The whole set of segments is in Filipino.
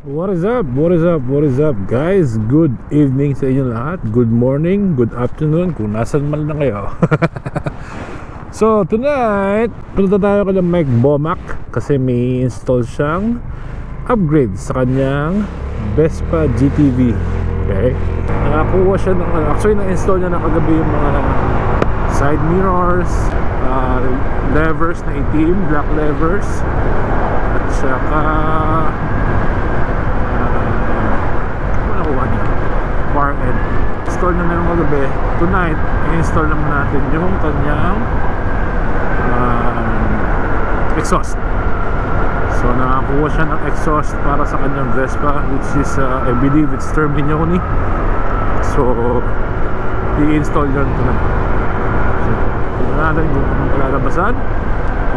What is up? What is up? What is up, guys? Good evening sa inyo lahat. Good morning, good afternoon, kung nasan man na kayo. So, tonight, punta tayo kay Mike Bomac kasi may install siyang upgrade sa kanyang Vespa GTV. Okay? Nakakuha siya ng, actually na-install niya na kagabi yung mga side mirrors, levers na itim, black levers, at saka bar end. Install na yung kagabi. Tonight, i-install naman natin yung kanyang exhaust. So nakakuha siya ng exhaust para sa kanyang Vespa, which is I believe it's Terminioni. So i-install yun tonight. So tignan natin kung anong kalalabasan,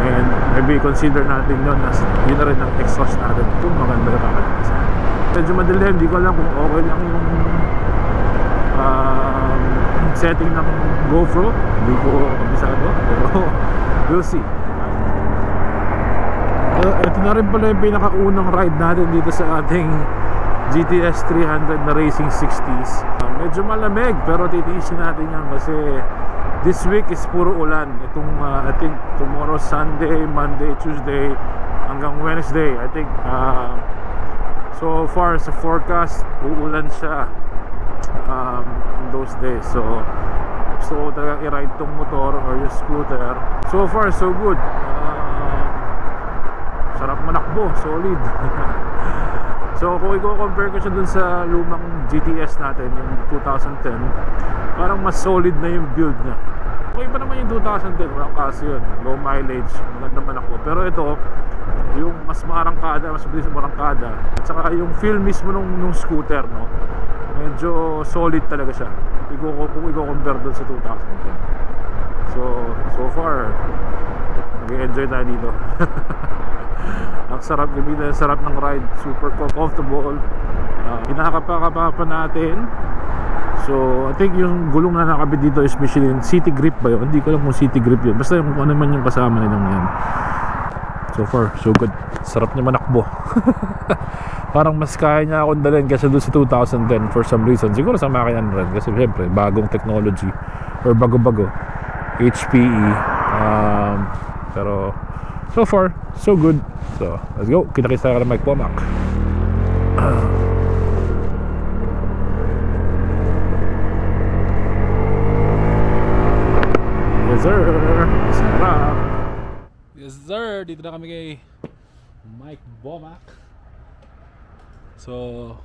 and maybe consider natin yun as yun na rin ang exhaust natin kung maganda na kakalabasan. Medyo madilim, di ko alam kung okay lang yung setting ng GoPro, hindi ko kabisado, pero we'll see. Ito na rin pala yung pinakaunang ride natin dito sa ating GTS 300 na Racing 60s. Medyo malamig pero titiisin natin yan kasi this week is puro ulan. Itong I think tomorrow Sunday, Monday, Tuesday hanggang Wednesday, I think so far sa forecast uulan siya in those days. So gusto ko talagang i-ride tong motor or yung scooter. So far so good. Sarap manakbo, solid. So kung i-compare ko siya dun sa lumang GTS natin, yung 2010, parang mas solid na yung build niya. Okay pa naman yung 2010, walang kaso yun, low mileage, maganda man ako. Pero ito, yung mas maarangkada, mas bilis marangkada, at saka yung feel mismo nung scooter, no, medyo solid talaga siya kung i-compare dun sa 2010. So far nag-enjoy tayo dito. Ang sarap gamitin, ang sarap ng ride, super comfortable. Pinakapakapa natin. So I think yung gulong na nakabit dito is Michelin City Grip ba yun? Hindi ko alam kung City Grip yun, basta yung kung ano man yung kasama nilang yan. So far so good, sarap niya manakbo. Parang mas kaya niya akong dalhin kasi doon sa 2010 for some reason. Siguro sa makinan rin kasi syempre bagong technology or bago-bago HPE. Pero so far so good. So let's go, kita-kita tayo kay Mike Bomac. Yes sir, sarap. Yes sir, dito na kami kay Mike Bomac. So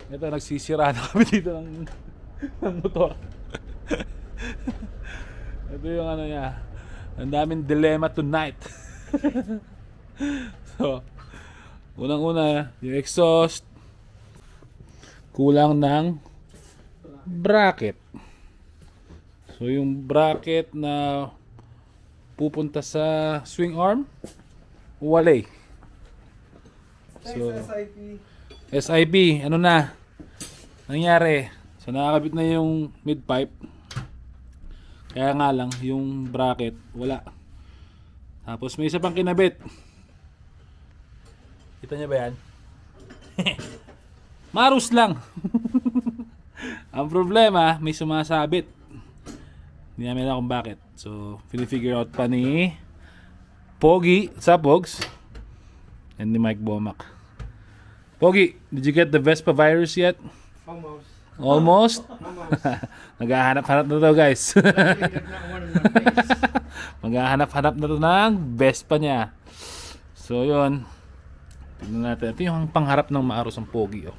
ito, nagsisira na kami dito ng motor. Ito yung ano niya, ang daming dilemma tonight. So unang-una, yung exhaust kulang ng bracket. So yung bracket na pupunta sa swing arm, walay. So SIP, ano na nangyari? So nakakabit na yung mid pipe, kaya nga lang yung bracket wala. Tapos may isa pang kinabit, kita nyo ba yan? Marus lang. Ang problema, may sumasabit, hindi namin alam kung bakit. So figure out pa ni Pogi sa Pogs and ni Mike Bomac. Pogi, did you get the Vespa virus yet? Almost? Naghahanap-hanap na to, guys. Maghahanap-hanap na to ng Vespa niya. So yun, tignan natin. Ito yung pangharap ng maaros ang Pogi, oh.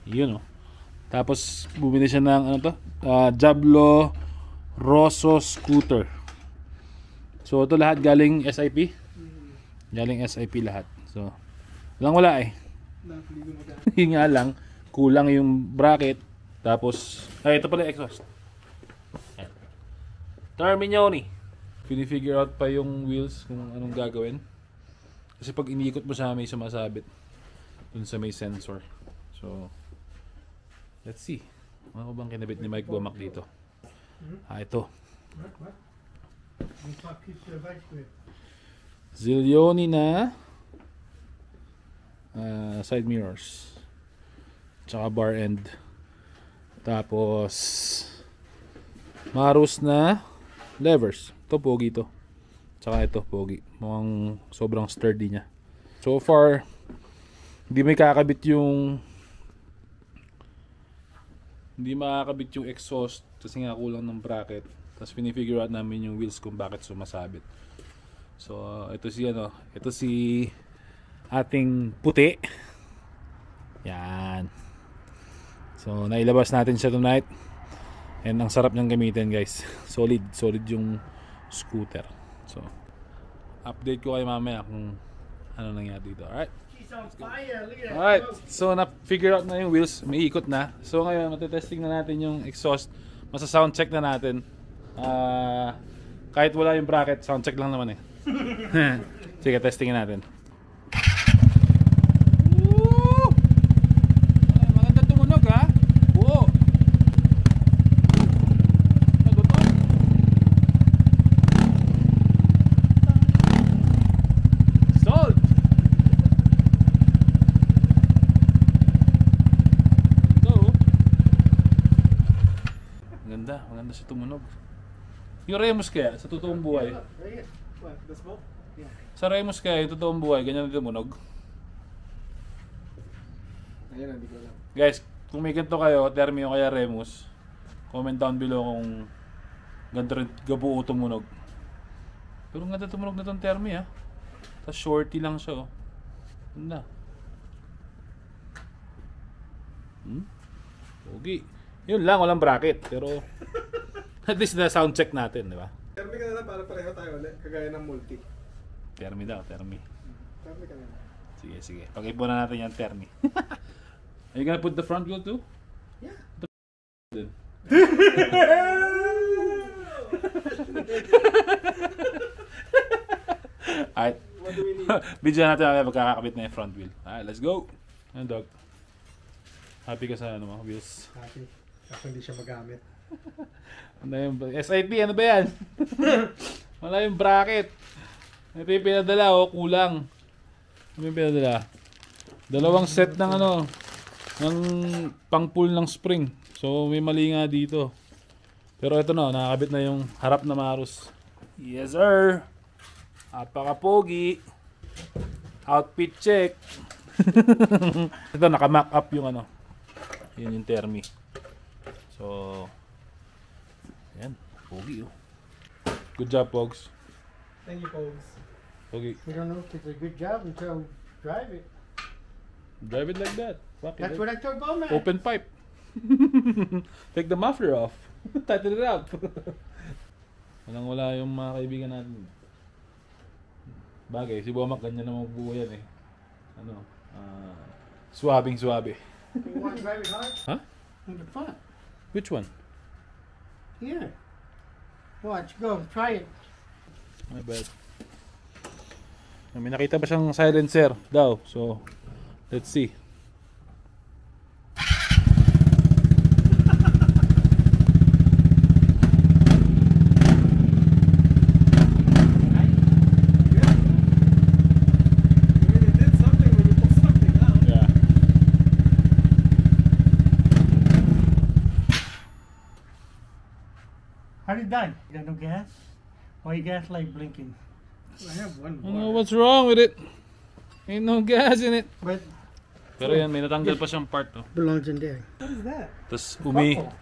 Yun, oh. Tapos bumili siya ng ano to, Jablo Rosso scooter. So ito lahat galing SIP. Galing SIP lahat. So wala eh. Yung nga lang, kulang yung bracket. Tapos ay, ito pala exhaust. Terminioni. Figure out pa yung wheels kung anong gagawin. Kasi pag iniikot mo siya, may sumasabit dun sa may sensor. So let's see. Ano bang kinabit ni Mike Bomac dito? Ito. Zilioni na side mirrors. Tsaka bar end. Tapos Marus na levers. Ito pogi to. Tsaka ito pogi. Mukhang sobrang sturdy niya. So far hindi makakabit yung exhaust kasi nga kulang ng bracket. Tapos pinifigure out namin yung wheels kung bakit sumasabit. So ito si ating puti. Yan. So nailabas natin siya tonight. And ang sarap niyang gamitin, guys. Solid yung scooter. So update ko kayo mamaya kung ano nangyari dito. Alright. Alright, so na-figure out na yung wheels, may ikot na. So ngayon, matitesting na natin yung exhaust. Masa-sound check na natin. Kahit wala yung bracket, sound check lang naman eh. Sige, testingin natin. Woo! Maganda tumunog ha? Oo. Ano to? Sold! Maganda siya tumunog. Yung Remus kaya, sa totoong buhay. Sa Remus kaya, yung totoong buhay, ganyan na tumunog. Guys, kung may ganito kayo, Termi o kaya Remus, comment down below kung ganito rin gabuo tumunog. Pero ganda tumunog na itong Termi ha. Tapos shorty lang siya oh. Ganda. Okay. Yun lang, walang bracket. Pero at least na sound check natin, di ba? Termi ka na lang para pareho tayo ulit, kagaya ng multi. Termi daw, Termi. Termi ka na lang. Sige. Pag-ipunan natin yan, Termi. Are you gonna put the front wheel too? Yeah. Alright. What do we need? Video natin ang pagkakakabit na yung front wheel. Alright, let's go. Ano dog? Happy ka sa wheels? Happy. Ako hindi siya magamit. Ano yung SIP? Ano ba yan? Wala yung bracket. Ito yung pinadala kulang. Ano yung pinadala? Dalawang set ng ng pang pull ng spring. So may mali nga dito. Pero ito na, nakakabit na yung harap na Marus. Yes sir. Apaka-pogi. Outfit check. Ito naka-mock up yung yun yung Termi. So yan, pogi oh. Good job, Pogs. Thank you, Pogs. Pogi. You don't know if it's a good job until you drive it. Drive it like that. Fuck That's it. what I told Bowman. Open pipe. Take the muffler off. Tighten it up. Walang-wala yung mga kaibigan natin. Bagay, si Bomac ganyan na magbuo yan eh. Swabe. You want to drive it hard? Huh? In the front. Which one? Here. Watch, go. Try it. My bad. May nakita pa siyang silencer daw. So, let's see. How's it done? You got no gas? Why your gas light blinking? I have one I don't know more. what's wrong with it. Ain't no gas in it. But Pero yan, may natanggal pa siyang part. Oh. belongs in there. What is that? Tapos Buckle.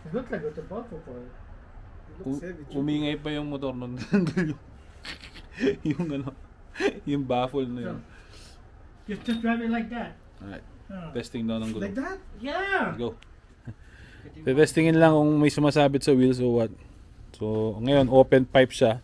It looks like it's a buckle for it. It looks heavy. umingay pa yung motor nun. yung yung baffle na yun. Just drive it like that. Alright, Oh. testing daw ng Like gulong. that? Yeah. Let's go. Testingin lang kung may sumasabit sa wheels o what. So, ngayon, open pipe siya.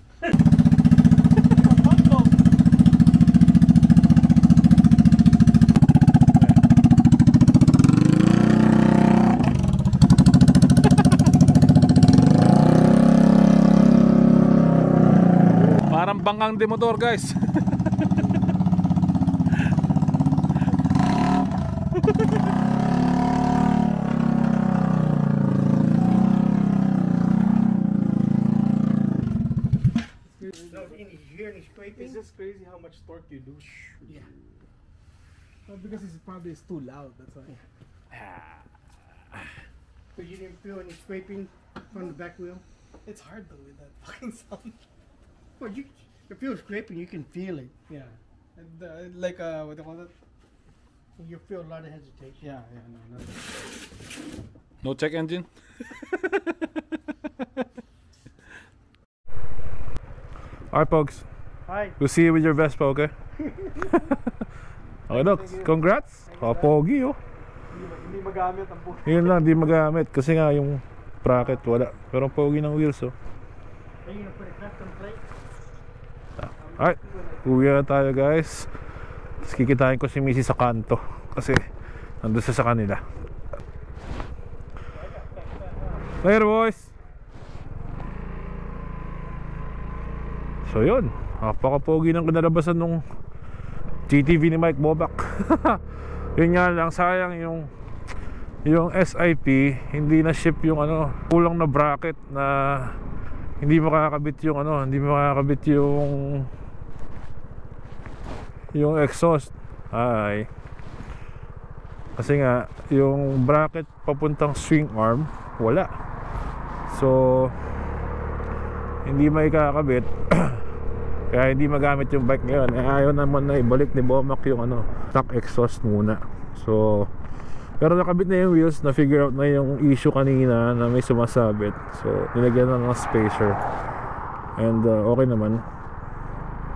Parang bangkang de motor, guys. No, any here, any spring. scraping. It's just crazy how much torque you lose. Yeah. Well, because it's probably too loud, that's why. But you didn't feel any scraping from the back wheel? It's hard though with that fucking sound. Well, you if you're scraping, you can feel it. Yeah. And, like, what do you call that? You feel a lot of hesitation. Yeah, no, nothing. No check engine? Alright, folks. Hi. We'll see you with your Vespa, okay? Okay, Doc. Congrats. Pogi, oh. Hindi magamit ang puto. Yun lang, di magamit. Kasi nga yung bracket wala. Pero ang pogi ng wheels, oh. Are you gonna put a custom plate? Alright. Uwi na tayo, guys. Tapos kikitain ko si Missy sa kanto. Kasi nandun sa kanila. Later, boys. So yun, napaka-pogi ng kinalabasan nung GTV ni Mike Bobak. Yun nga lang, sayang yung SIP hindi na ship yung ano, kulang na bracket na hindi makakabit yung ano, hindi makakabit yung exhaust. Ay. Kasi nga yung bracket papuntang swing arm wala. So hindi maikakabit. Kaya hindi magamit yung bike ngayon. Ayaw naman na ibalik ni Bomac yung ano, stock exhaust muna. So pero nakabit na yung wheels, na figure out na yung issue kanina na may sumasabit. So nilagyan na ng spacer. And okay naman.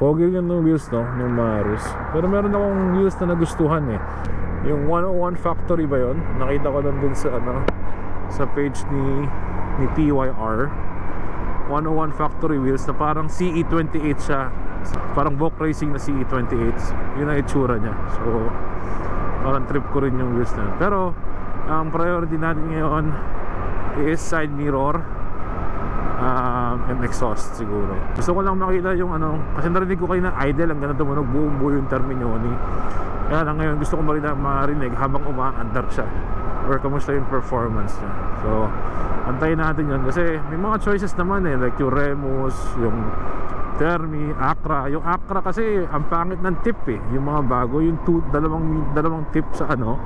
Pogi yun ng wheels, no, ng Marus. Pero meron akong wheels na nagustuhan eh. Yung 101 Factory ba yun? Nakita ko lang din sa ano, sa page ni TYR. 101 Factory wheels na parang CE28 siya. Parang Bok Racing na CE28. Yun ang itsura niya. So parang trip ko rin yung wheels na yun. Pero ang priority natin ngayon is side mirror and exhaust siguro. Gusto ko lang makita yung ano, kasi narinig ko kayo na idle ang ganun tumunog, buo yung terminoni. Kaya lang ngayon gusto ko marinig habang umaandar siya or kamusta yung performance niya. So antayin natin yun kasi may mga choices naman eh, like yung Remus, yung Termi, Acra. Yung Acra kasi ang pangit ng tip eh, yung mga bago, yung dalawang tip sa ano,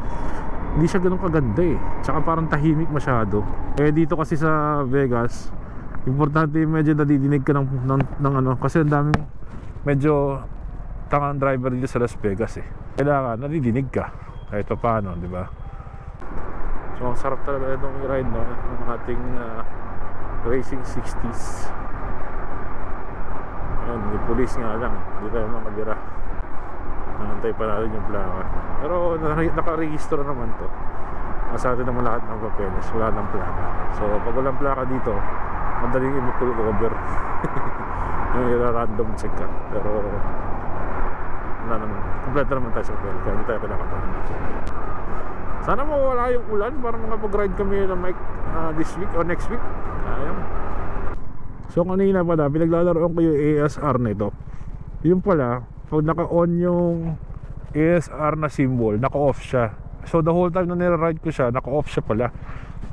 hindi siya ganun kaganda eh, tsaka parang tahimik masyado. Eh dito kasi sa Vegas importante medyo nadidinig ka ng ano, kasi ang daming medyo tangang driver dito sa Las Vegas eh. Kailangan nadidinig ka kahit pa paano, di ba? So ang sarap talaga itong i-ride, no, ng ating Racing 60s. Ayun, may police nga lang, hindi tayo makabira. Nangantay pa natin yung plaka. Pero naka-register naman to. Nasa atin naman lahat ng papeles, wala ng plaka. So pag walang plaka dito, madaling i-pull over. Yung i-random check ka. Pero wala naman, kompleto naman tayo sa papel, kaya hindi tayo kinakabahan. Sana mawala yung ulan para makapag-ride kami ng Mike this week or next week. Ayun. So kanina pala, pinaglalaroan ko yung ASR nito. Yung pala, pag naka-on yung ASR na symbol, naka-off siya. So the whole time na nire-ride ko siya, naka-off siya pala.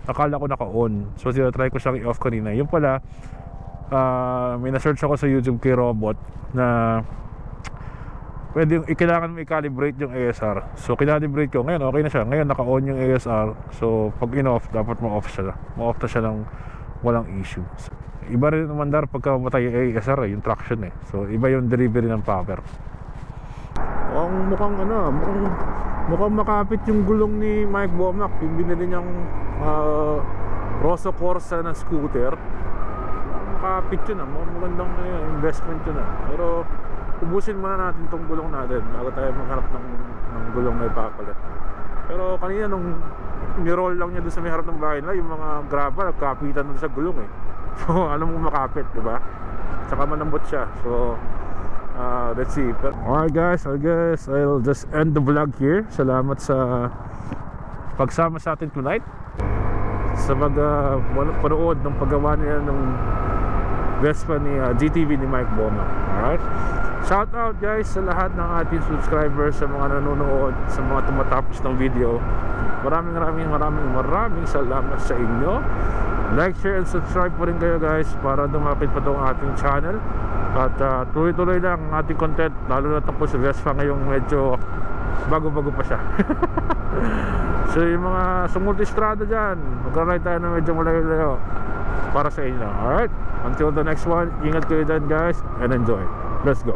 Akala ko naka-on. So tinatry ko siyang i-off kanina. Yung pala, may na-search ako sa YouTube kay Robot na pwede kailangan mo i-calibrate yung ASR. So kinalibrate ko. Ngayon okay na siya. Ngayon naka-on yung ASR. So pag in-off, dapat ma-off siya. Ma-off na siya ng walang issue. So, iba rin naman dar pagka matay yung ASR yung traction eh. So iba yung delivery ng power. Mukhang makapit yung gulong ni Mike Bomac. Yung binili niyang Rosso Corsa na scooter. Makapit yun, mukhang magandang investment yun . Pero ubusin muna natin tong gulong natin bago tayo maghanap ng gulong na ipapalit. Pero kanina nung ni-roll lang niya doon sa may harap ng bahay nila, yung mga graba nagkapitan doon sa gulong eh. So alam mo makapit, diba? Saka malambot siya. So let's see. Alright guys, I guess I'll just end the vlog here. Salamat sa pagsama sa atin tonight, sa panood ng paggawa niya ng Vespa ni GTV ni Mike Bomac. Alright, shout out guys sa lahat ng ating subscribers, sa mga nanonood, sa mga tumatapos ng video. Maraming salamat sa inyo. Like, share, and subscribe po rin kayo guys para dumapit pa itong ating channel At tuloy-tuloy lang ang ating content, lalo na tapos sa Vespa ngayong medyo bago-bago pa siya. So yung mga sumultistrada dyan, magkaroon tayo na medyo malayo-layo para sa inyo. Alright, until the next one, ingat kayo dyan guys, and enjoy. Let's go.